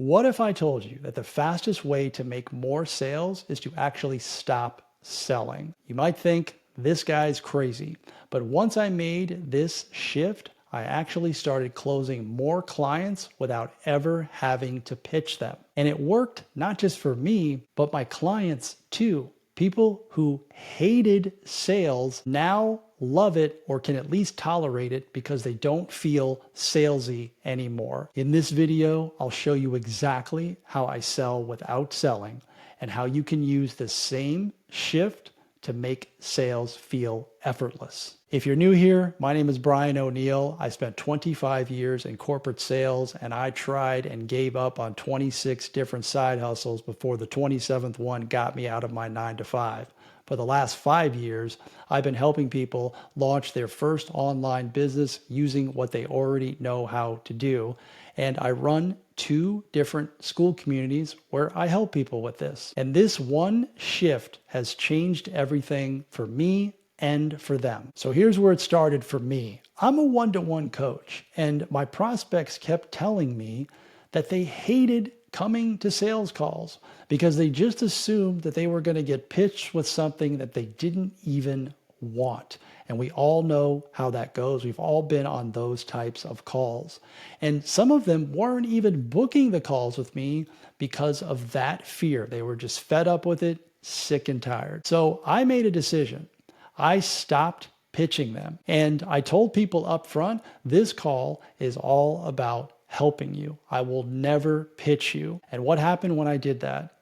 What if I told you that the fastest way to make more sales is to actually stop selling? You might think this guy's crazy, but once I made this shift, I actually started closing more clients without ever having to pitch them. And it worked not just for me, but my clients too. People who hated sales now love it or can at least tolerate it because they don't feel salesy anymore. In this video, I'll show you exactly how I sell without selling and how you can use the same shift to make sales feel effortless. If you're new here, my name is Brian O'Neill. I spent 25 years in corporate sales, and I tried and gave up on 26 different side hustles before the 27th one got me out of my 9 to 5. For the last 5 years, I've been helping people launch their first online business using what they already know how to do. And I run 2 different school communities where I help people with this. And this one shift has changed everything for me and for them. So here's where it started for me. I'm a one-to-one coach, and my prospects kept telling me that they hated coming to sales calls because they just assumed that they were going to get pitched with something that they didn't even want. And we all know how that goes. We've all been on those types of calls. And some of them weren't even booking the calls with me because of that fear. They were just fed up with it, sick and tired. So I made a decision. I stopped pitching them. And I told people up front, this call is all about helping you. I will never pitch you. And what happened when I did that?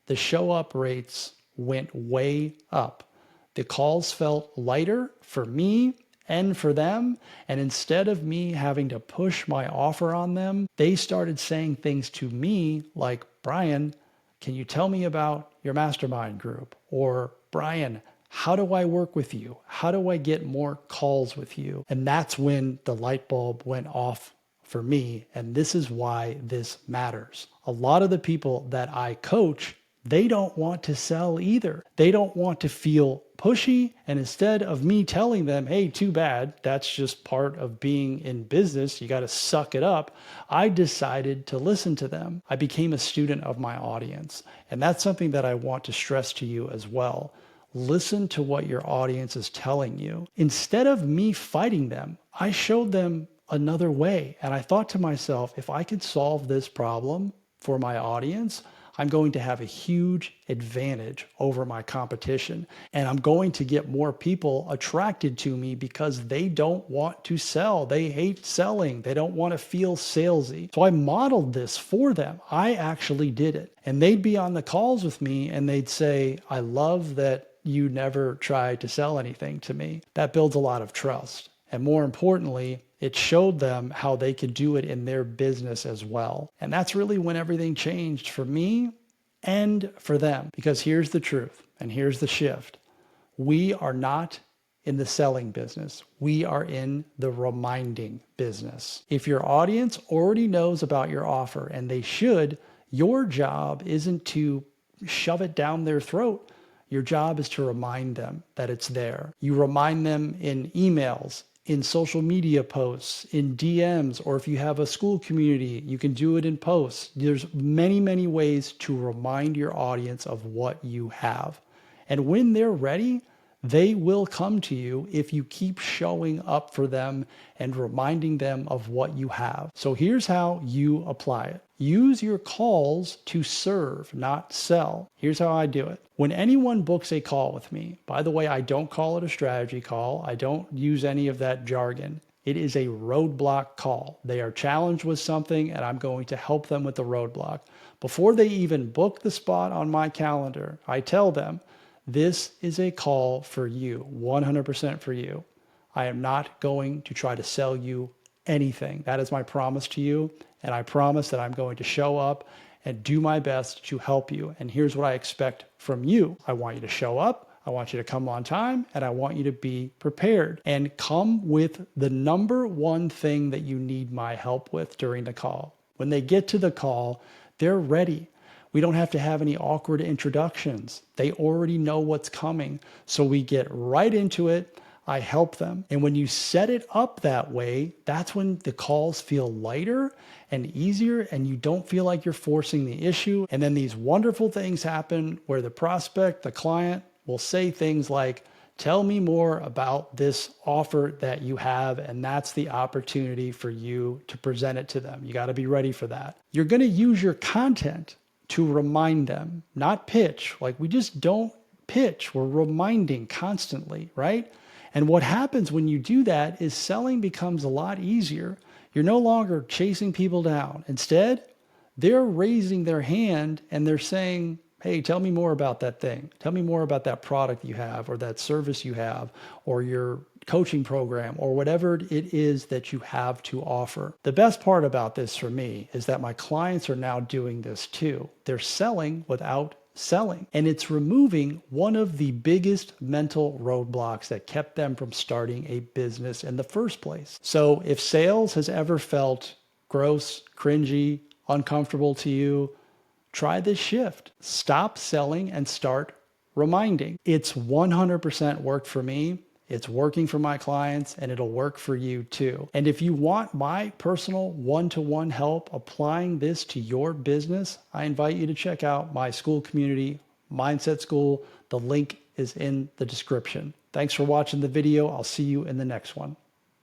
The show up rates went way up. The calls felt lighter for me and for them. And instead of me having to push my offer on them, they started saying things to me like, Brian, can you tell me about your mastermind group? Or Brian, how do I work with you? How do I get more calls with you? And that's when the light bulb went off for me. And this is why this matters. A lot of the people that I coach, they don't want to sell either. They don't want to feel pushy. And instead of me telling them, hey, too bad, that's just part of being in business, you got to suck it up, I decided to listen to them. I became a student of my audience. And that's something that I want to stress to you as well. Listen to what your audience is telling you. Instead of me fighting them, I showed them another way. And I thought to myself, if I could solve this problem for my audience, I'm going to have a huge advantage over my competition. And I'm going to get more people attracted to me because they don't want to sell. They hate selling. They don't want to feel salesy. So I modeled this for them. I actually did it. And they'd be on the calls with me and they'd say, I love that you never tried to sell anything to me. That builds a lot of trust. And more importantly, it showed them how they could do it in their business as well. And that's really when everything changed for me and for them. Because here's the truth, and here's the shift. We are not in the selling business. We are in the reminding business. If your audience already knows about your offer, and they should, your job isn't to shove it down their throat. Your job is to remind them that it's there. You remind them in emails, in social media posts, in DMs, or if you have a school community, you can do it in posts. There's many, many ways to remind your audience of what you have. And when they're ready, they will come to you if you keep showing up for them and reminding them of what you have. So here's how you apply it. Use your calls to serve, not sell. Here's how I do it. When anyone books a call with me, by the way, I don't call it a strategy call. I don't use any of that jargon. It is a roadblock call. They are challenged with something and I'm going to help them with the roadblock. Before they even book the spot on my calendar, I tell them, this is a call for you, 100% for you. I am not going to try to sell you anything. That is my promise to you. And I promise that I'm going to show up and do my best to help you. And here's what I expect from you. I want you to show up. I want you to come on time, and I want you to be prepared and come with the number one thing that you need my help with during the call. When they get to the call, they're ready. We don't have to have any awkward introductions. They already know what's coming. So we get right into it. I help them. And when you set it up that way, that's when the calls feel lighter and easier and you don't feel like you're forcing the issue. And then these wonderful things happen where the prospect, the client will say things like, tell me more about this offer that you have. And that's the opportunity for you to present it to them. You got to be ready for that. You're going to use your content to remind them, not pitch. Like we just don't pitch. We're reminding constantly, right? And what happens when you do that is selling becomes a lot easier. You're no longer chasing people down. Instead, they're raising their hand and they're saying, hey, tell me more about that thing. Tell me more about that product you have or that service you have or your coaching program or whatever it is that you have to offer. The best part about this for me is that my clients are now doing this too. They're selling without selling. And it's removing one of the biggest mental roadblocks that kept them from starting a business in the first place. So if sales has ever felt gross, cringy, uncomfortable to you, try this shift. Stop selling and start reminding. It's 100% worked for me. It's working for my clients and it'll work for you too. And if you want my personal one-to-one help applying this to your business, I invite you to check out my school community, Mindset School. The link is in the description. Thanks for watching the video. I'll see you in the next one.